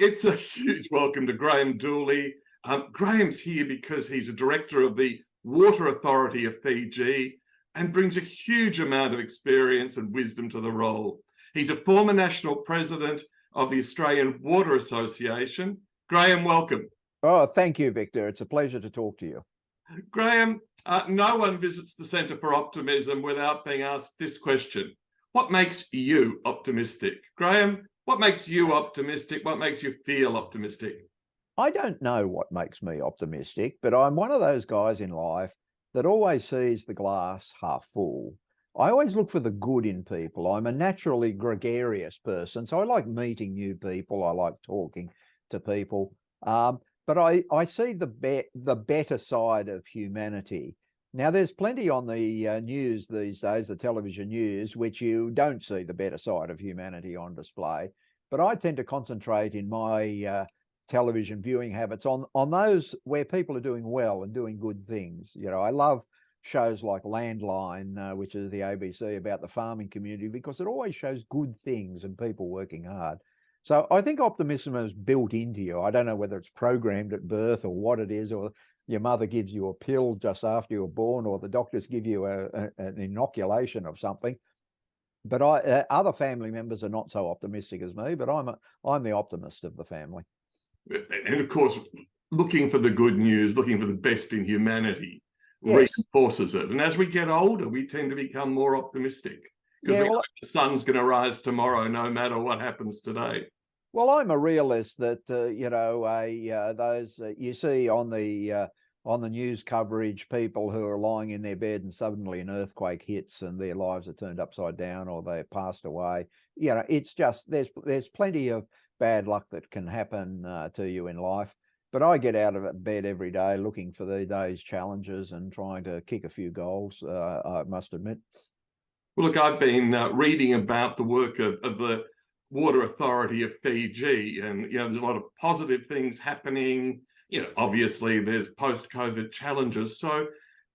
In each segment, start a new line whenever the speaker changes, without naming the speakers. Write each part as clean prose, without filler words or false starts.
It's a huge welcome to Graham Dooley. Graham's here because he's a director of the Water Authority of Fiji and brings a huge amount of experience and wisdom to the role. He's a former national president of the Australian Water Association. Graham, welcome.
Oh, thank you, Victor. It's a pleasure to talk to you.
Graham, no one visits the Centre for Optimism without being asked this question. What makes you optimistic? Graham, what makes you optimistic? What makes you feel optimistic?
I don't know what makes me optimistic, but I'm one of those guys in life that always sees the glass half full. I always look for the good in people. I'm a naturally gregarious person, so I like meeting new people. I like talking to people. But I see the better side of humanity. Now, there's plenty on the news these days, the television news, which you don't see the better side of humanity on display. But I tend to concentrate in my television viewing habits on those where people are doing well and doing good things. You know, I love shows like Landline, which is the ABC about the farming community, because it always shows good things and people working hard. So I think optimism is built into you. I don't know whether it's programmed at birth or what it is, or your mother gives you a pill just after you're born, or the doctors give you an inoculation of something. But other family members are not so optimistic as me, but I'm the optimist of the family.
And of course, looking for the good news, looking for the best in humanity,
Yes.
reinforces it. And as we get older, we tend to become more optimistic because we know the sun's going to rise tomorrow, no matter what happens today.
Well, I'm a realist that those you see on the news coverage, people who are lying in their bed and suddenly an earthquake hits and their lives are turned upside down or they're passed away. You know, it's just there's plenty of bad luck that can happen to you in life. But I get out of bed every day looking for the day's challenges and trying to kick a few goals, I must admit.
Well, look, I've been reading about the work of the Water Authority of Fiji, and there's a lot of positive things happening. Obviously there's post-COVID challenges. So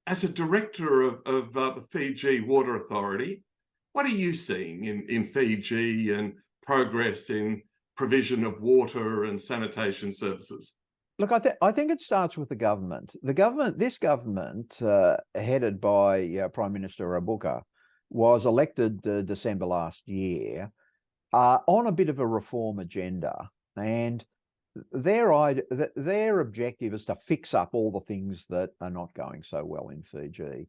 as a director of the Fiji Water Authority, what are you seeing in Fiji and progress in provision of water and sanitation services?
Look, I think it starts with the government. This government, headed by Prime Minister Rabuka, was elected December last year on a bit of a reform agenda, and their objective is to fix up all the things that are not going so well in Fiji.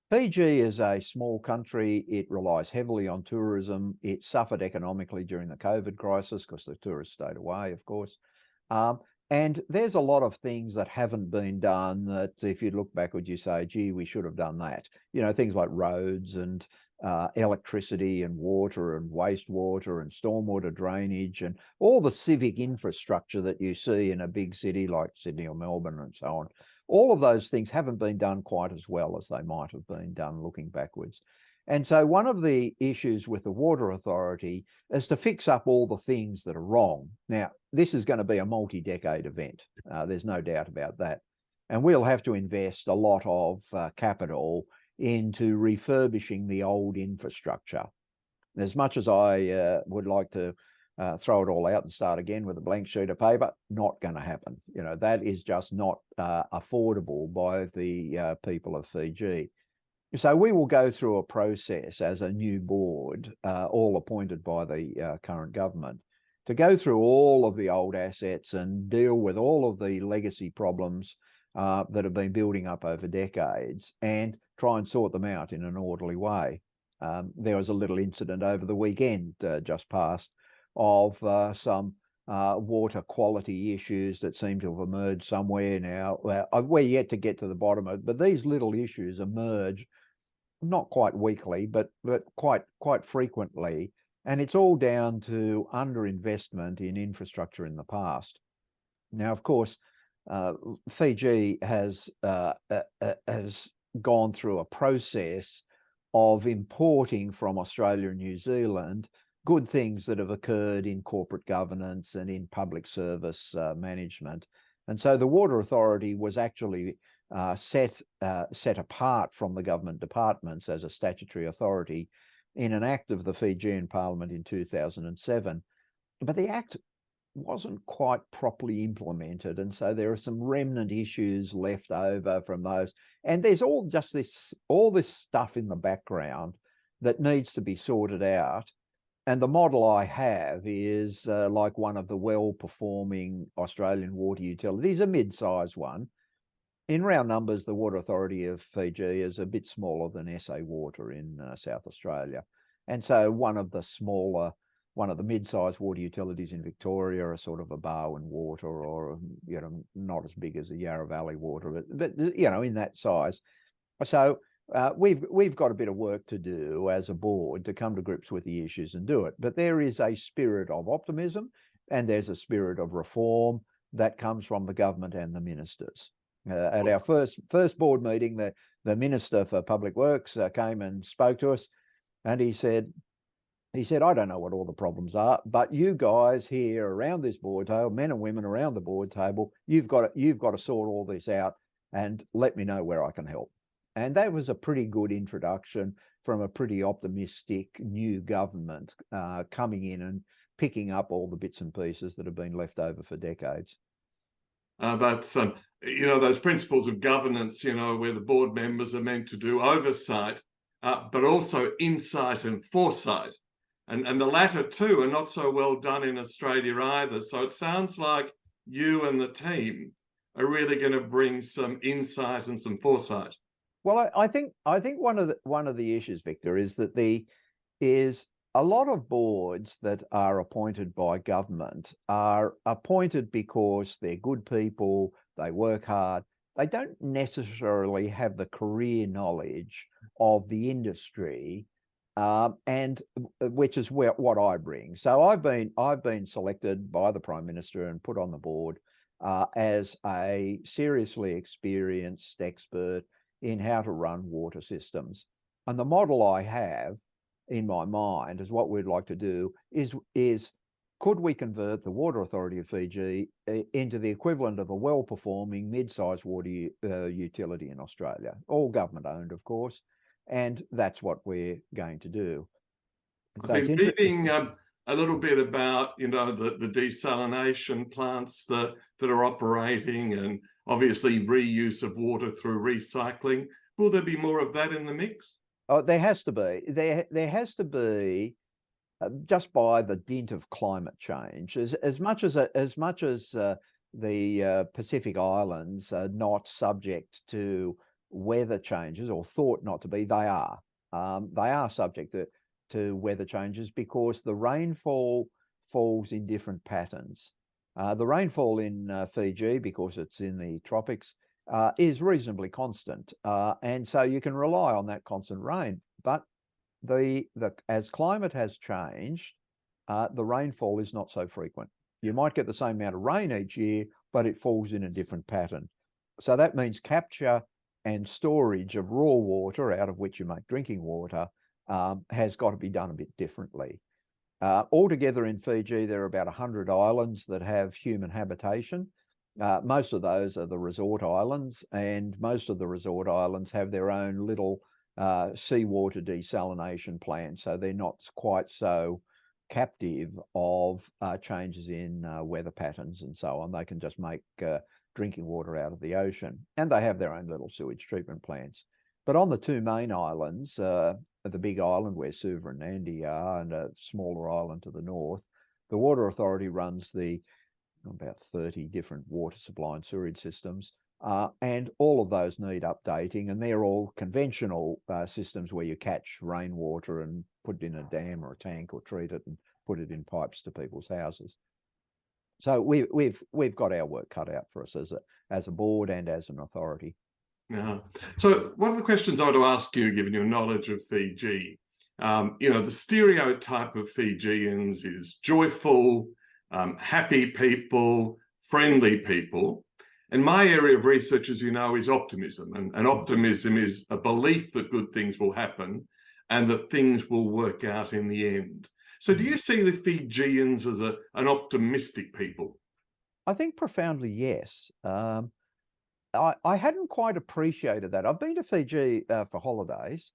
Fiji is a small country. It relies heavily on tourism. It suffered economically during the COVID crisis because the tourists stayed away, of course. And there's a lot of things that haven't been done that if you look backwards, you say, gee, we should have done that. You know, things like roads and electricity and water and wastewater and stormwater drainage and all the civic infrastructure that you see in a big city like Sydney or Melbourne and so on. All of those things haven't been done quite as well as they might have been done looking backwards. And so one of the issues with the Water Authority is to fix up all the things that are wrong. Now, this is going to be a multi-decade event. There's no doubt about that. And we'll have to invest a lot of capital into refurbishing the old infrastructure. As much as I would like to throw it all out and start again with a blank sheet of paper, not going to happen. You know, that is just not affordable by the people of Fiji. So we will go through a process as a new board, all appointed by the current government, to go through all of the old assets and deal with all of the legacy problems that have been building up over decades and try and sort them out in an orderly way. There was a little incident over the weekend just past of some water quality issues that seem to have emerged somewhere now. We're yet to get to the bottom of it, but these little issues emerge not quite weekly, but quite frequently. And it's all down to underinvestment in infrastructure in the past. Now, of course, Fiji has gone through a process of importing from Australia and New Zealand good things that have occurred in corporate governance and in public service management. And so the Water Authority was actually set apart from the government departments as a statutory authority in an act of the Fijian Parliament in 2007. But the act wasn't quite properly implemented, and so there are some remnant issues left over from those. And there's all this stuff in the background that needs to be sorted out. And the model I have is like one of the well-performing Australian water utilities, a mid-sized one. In round numbers, the Water Authority of Fiji is a bit smaller than SA Water in South Australia. And so one of the mid-sized water utilities in Victoria are sort of a Barwon Water, or, not as big as the Yarra Valley Water, but in that size. So we've got a bit of work to do as a board to come to grips with the issues and do it. But there is a spirit of optimism, and there's a spirit of reform that comes from the government and the ministers. At our first board meeting, the Minister for Public Works came and spoke to us, and he said, I don't know what all the problems are, but you guys here around this board table, men and women around the board table, you've got to sort all this out and let me know where I can help. And that was a pretty good introduction from a pretty optimistic new government coming in and picking up all the bits and pieces that have been left over for decades.
That's those principles of governance, where the board members are meant to do oversight, but also insight and foresight. And the latter two are not so well done in Australia either. So it sounds like you and the team are really going to bring some insight and some foresight.
Well, I think one of the issues, Victor, is that a lot of boards that are appointed by government are appointed because they're good people, they work hard. They don't necessarily have the career knowledge of the industry, and which is what I bring. So I've been selected by the Prime Minister and put on the board as a seriously experienced expert in how to run water systems. And the model I have in my mind is what we'd like to do is could we convert the Water Authority of Fiji into the equivalent of a well-performing mid-sized water utility in Australia, all government owned, of course, and that's what we're going to do.
So I've been reading a little bit about the desalination plants that are operating, and obviously reuse of water through recycling. Will there be more of that in the mix?
Oh, there has to be. There has to be, just by the dint of climate change. As much as the Pacific Islands are not subject to weather changes, or thought not to be, they are. They are subject to weather changes because the rainfall falls in different patterns. The rainfall in Fiji, because it's in the tropics, is reasonably constant, and so you can rely on that constant rain. But as climate has changed, the rainfall is not so frequent. You might get the same amount of rain each year, but it falls in a different pattern. So that means capture and storage of raw water, out of which you make drinking water, has got to be done a bit differently. Altogether in Fiji, there are about 100 islands that have human habitation. Most of those are the resort islands, and most of the resort islands have their own little seawater desalination plants, so they're not quite so captive of changes in weather patterns and so on. They can just make drinking water out of the ocean, and they have their own little sewage treatment plants. But on the two main islands, the big island where Suva and Nandi are, and a smaller island to the north, the Water Authority runs about 30 different water supply and sewage systems, and all of those need updating, and they're all conventional systems where you catch rainwater and put it in a dam or a tank, or treat it and put it in pipes to people's houses. So we've got our work cut out for us as a board and as an authority.
Yeah. So one of the questions I want to ask you, given your knowledge of Fiji, the stereotype of Fijians is joyful, happy people, friendly people. And my area of research, as you know, is optimism. And optimism is a belief that good things will happen and that things will work out in the end. So do you see the Fijians as an optimistic people?
I think profoundly, yes. I hadn't quite appreciated that. I've been to Fiji for holidays,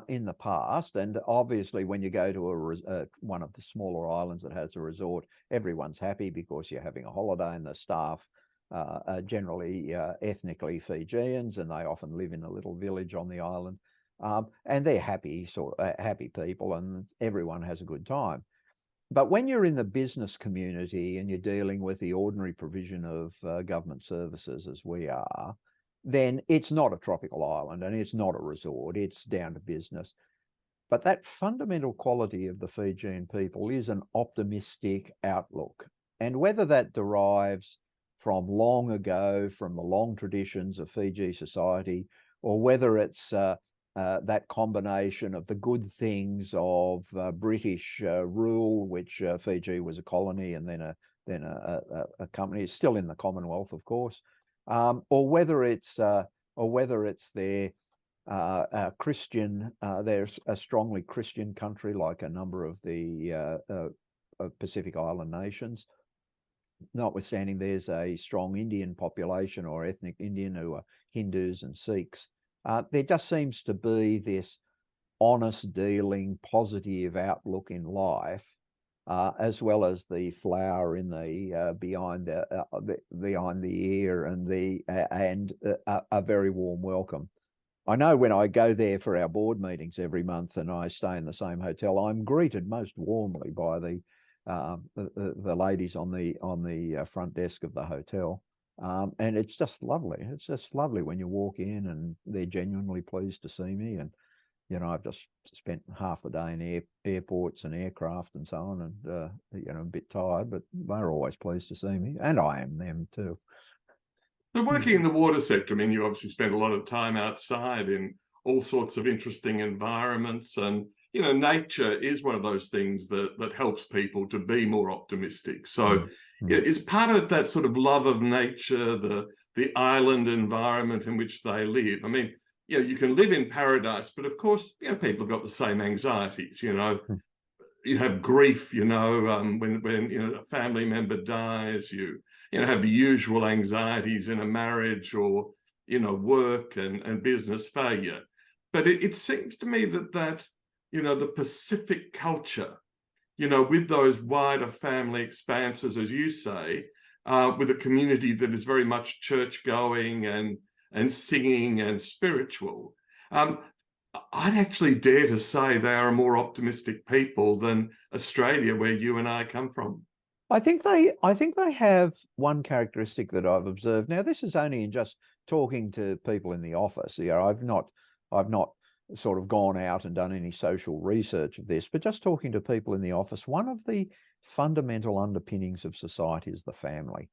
in the past. And obviously, when you go to one of the smaller islands that has a resort, everyone's happy because you're having a holiday, and the staff are generally ethnically Fijians, and they often live in a little village on the island. And they're happy, happy people, and everyone has a good time. But when you're in the business community and you're dealing with the ordinary provision of government services, as we are, then it's not a tropical island and it's not a resort. It's down to business. But that fundamental quality of the Fijian people is an optimistic outlook. And whether that derives from long ago, from the long traditions of Fiji society, or whether it's that combination of the good things of British rule, which Fiji was a colony and then a company, it's still in the Commonwealth, of course, or whether it's their Christian, they're a strongly Christian country like a number of the Pacific Island nations. Notwithstanding, there's a strong Indian population or ethnic Indian who are Hindus and Sikhs. There just seems to be this honest dealing, positive outlook in life, as well as the flower in the behind the ear and a very warm welcome. I know when I go there for our board meetings every month and I stay in the same hotel, I'm greeted most warmly by the ladies on the front desk of the hotel. And it's just lovely. It's just lovely when you walk in and they're genuinely pleased to see me. And, you know, I've just spent half the day in airports and aircraft and so on, and, you know, a bit tired, but they're always pleased to see me, and I am them too.
So working in the water sector, I mean, you obviously spend a lot of time outside in all sorts of interesting environments, and, you know, nature is one of those things that helps people to be more optimistic. So is part of that sort of love of nature, the island environment in which they live? I mean, you know, you can live in paradise, but of course, you know, people have got the same anxieties, you know. You have grief, you know, when you know, a family member dies, you know, have the usual anxieties in a marriage or, you know, work and business failure. But it seems to me that, you know, the Pacific culture, you know, with those wider family expanses, as you say, with a community that is very much church-going and singing and spiritual, I'd actually dare to say they are a more optimistic people than Australia, where you and I come from.
I think they have one characteristic that I've observed. Now, this is only in just talking to people in the office. You know, I've not sort of gone out and done any social research of this, but just talking to people in the office, one of the fundamental underpinnings of society is the family.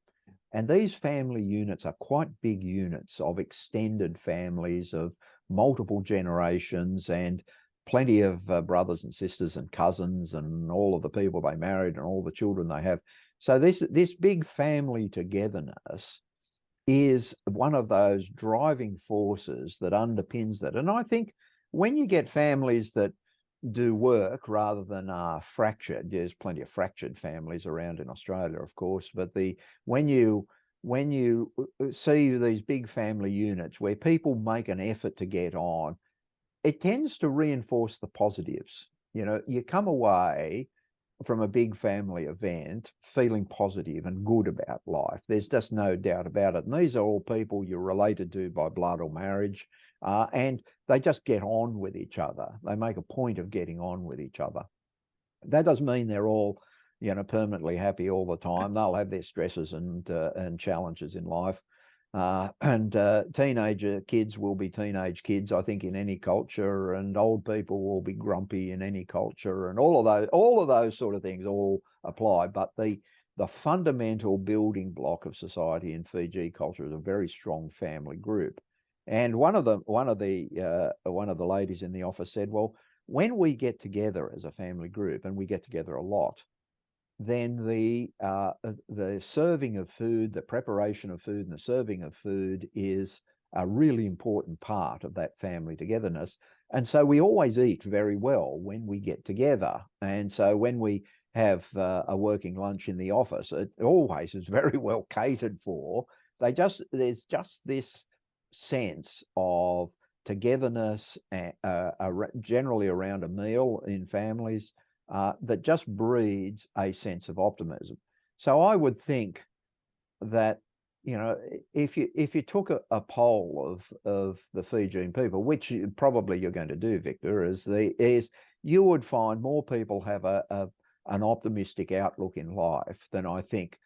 And these family units are quite big units of extended families of multiple generations and plenty of brothers and sisters and cousins and all of the people they married and all the children they have. So this big family togetherness is one of those driving forces that underpins that. And I think when you get families that do work rather than are fractured, there's plenty of fractured families around in Australia, of course, but when you see these big family units where people make an effort to get on, it tends to reinforce the positives. You know, you come away from a big family event feeling positive and good about life. There's just no doubt about it. And these are all people you're related to by blood or marriage, and they just get on with each other. They make a point of getting on with each other. That doesn't mean they're all, you know, permanently happy all the time. They'll have their stresses and challenges in life. Teenager kids will be teenage kids, I think, in any culture, and old people will be grumpy in any culture, and all of those sort of things all apply. But the fundamental building block of society in Fiji culture is a very strong family group. And one of the ladies in the office said, well, when we get together as a family group, and we get together a lot, then the serving of food, the preparation of food and the serving of food is a really important part of that family togetherness. And so we always eat very well when we get together. And so when we have a working lunch in the office, it always is very well catered for. There's just this sense of togetherness, generally around a meal in families, that just breeds a sense of optimism. So I would think that, you know, if you took a poll of the Fijian people, which probably you're going to do, Victor, is you would find more people have an optimistic outlook in life than I think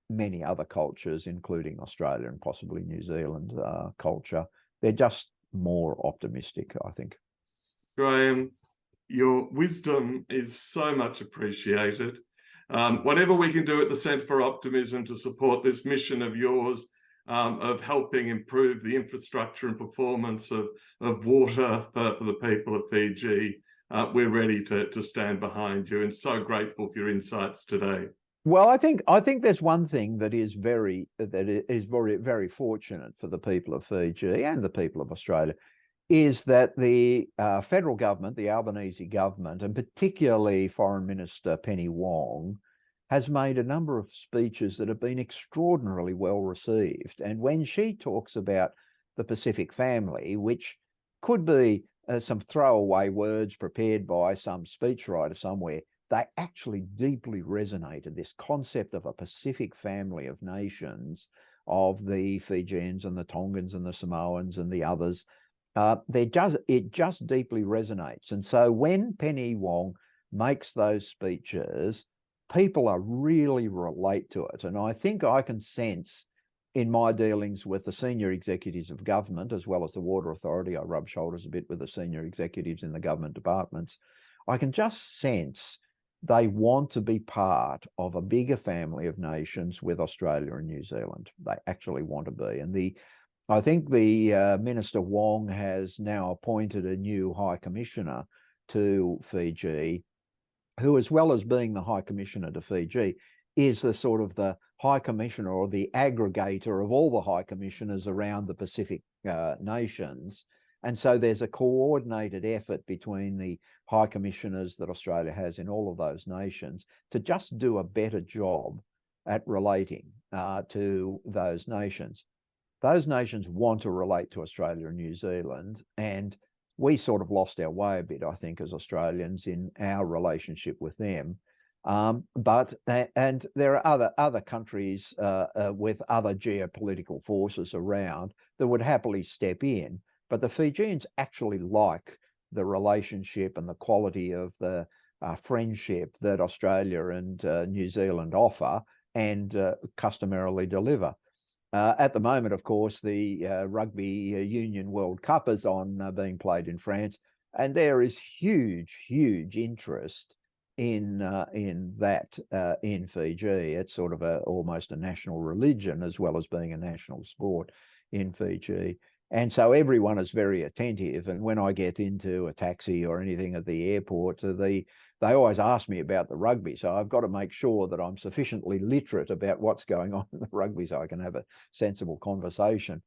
many other cultures, including Australia and possibly New Zealand culture. They're just more optimistic, I think.
Graham, your wisdom is so much appreciated. Whatever we can do at the Centre for Optimism to support this mission of yours, of helping improve the infrastructure and performance of water for the people of Fiji, we're ready to stand behind you, and so grateful for your insights today.
Well, I think there's one thing that is very very fortunate for the people of Fiji and the people of Australia, is that the federal government, the Albanese government, and particularly Foreign Minister Penny Wong, has made a number of speeches that have been extraordinarily well received. And when she talks about the Pacific family, which could be some throwaway words prepared by some speechwriter somewhere, they actually deeply resonated. This concept of a Pacific family of nations, of the Fijians and the Tongans and the Samoans and the others, it just deeply resonates. And so when Penny Wong makes those speeches, people are really relate to it. And I think I can sense in my dealings with the senior executives of government, as well as the Water Authority, I rub shoulders a bit with the senior executives in the government departments, I can just sense they want to be part of a bigger family of nations with Australia and New Zealand. They actually want to be. And I think the Minister Wong has now appointed a new High Commissioner to Fiji, who, as well as being the High Commissioner to Fiji, is the sort of the High Commissioner or the aggregator of all the High Commissioners around the Pacific nations. And so there's a coordinated effort between the High Commissioners that Australia has in all of those nations to just do a better job at relating to those nations. Those nations want to relate to Australia and New Zealand, and we sort of lost our way a bit, I think, as Australians in our relationship with them. And there are other countries with other geopolitical forces around that would happily step in, but the Fijians actually like the relationship and the quality of the friendship that Australia and New Zealand offer and customarily deliver. At the moment, of course, the Rugby Union World Cup is on being played in France, and there is huge interest in that in Fiji. It's sort of almost a national religion as well as being a national sport in Fiji. And so everyone is very attentive. And when I get into a taxi or anything at the airport, they always ask me about the rugby. So I've got to make sure that I'm sufficiently literate about what's going on in the rugby so I can have a sensible conversation.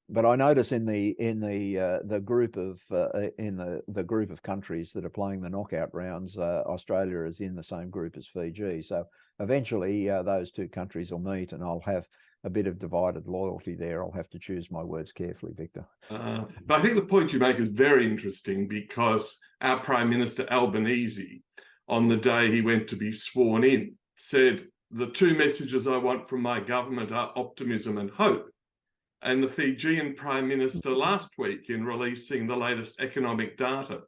But I notice in the group of countries that are playing the knockout rounds, Australia is in the same group as Fiji. So eventually those two countries will meet, and I'll have a bit of divided loyalty there. I'll have to choose my words carefully, Victor.
But I think the point you make is very interesting, because our Prime Minister Albanese, on the day he went to be sworn in, said, "The two messages I want from my government are optimism and hope." And the Fijian Prime Minister last week, in releasing the latest economic data,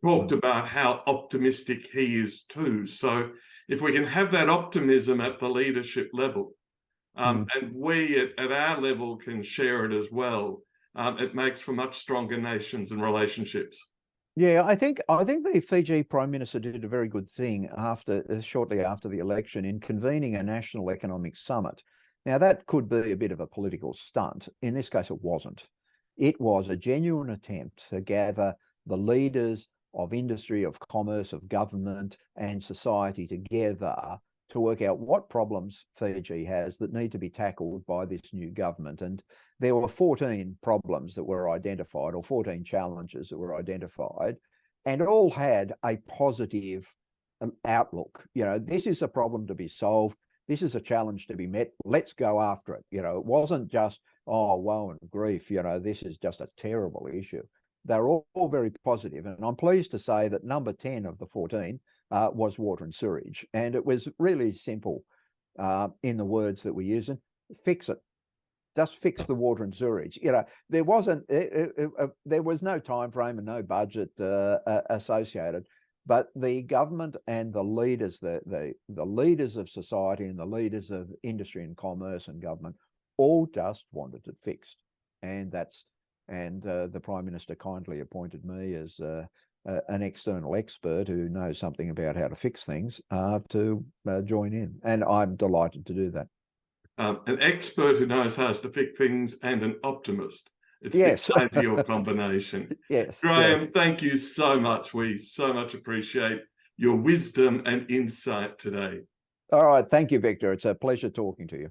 talked about how optimistic he is too. So if we can have that optimism at the leadership level, and we at our level can share it as well, it makes for much stronger nations and relationships.
Yeah, I think the Fiji Prime Minister did a very good thing shortly after the election in convening a national economic summit. Now, that could be a bit of a political stunt. In this case, it wasn't. It was a genuine attempt to gather the leaders of industry, of commerce, of government and society together to work out what problems Fiji has that need to be tackled by this new government. And there were 14 problems that were identified, or 14 challenges that were identified, and all had a positive outlook. You know, this is a problem to be solved. This is a challenge to be met. Let's go after it. You know, it wasn't just, oh, woe and grief. You know, this is just a terrible issue. They're all very positive, and I'm pleased to say that number 10 of the 14 was water and sewage, and it was really simple in the words that we're using. Fix it. Just fix the water and sewage. You know, there wasn't, there was no time frame and no budget associated, but the government and the leaders, the leaders of society and the leaders of industry and commerce and government all just wanted it fixed, and the Prime Minister kindly appointed me as an external expert who knows something about how to fix things to join in, and I'm delighted to do that.
An expert who knows how to fix things and an optimist. It's
Yes.
the ideal combination.
Yes.
Graham,
yes.
thank you so much. We so much appreciate your wisdom and insight today.
All right. Thank you, Victor. It's a pleasure talking to you.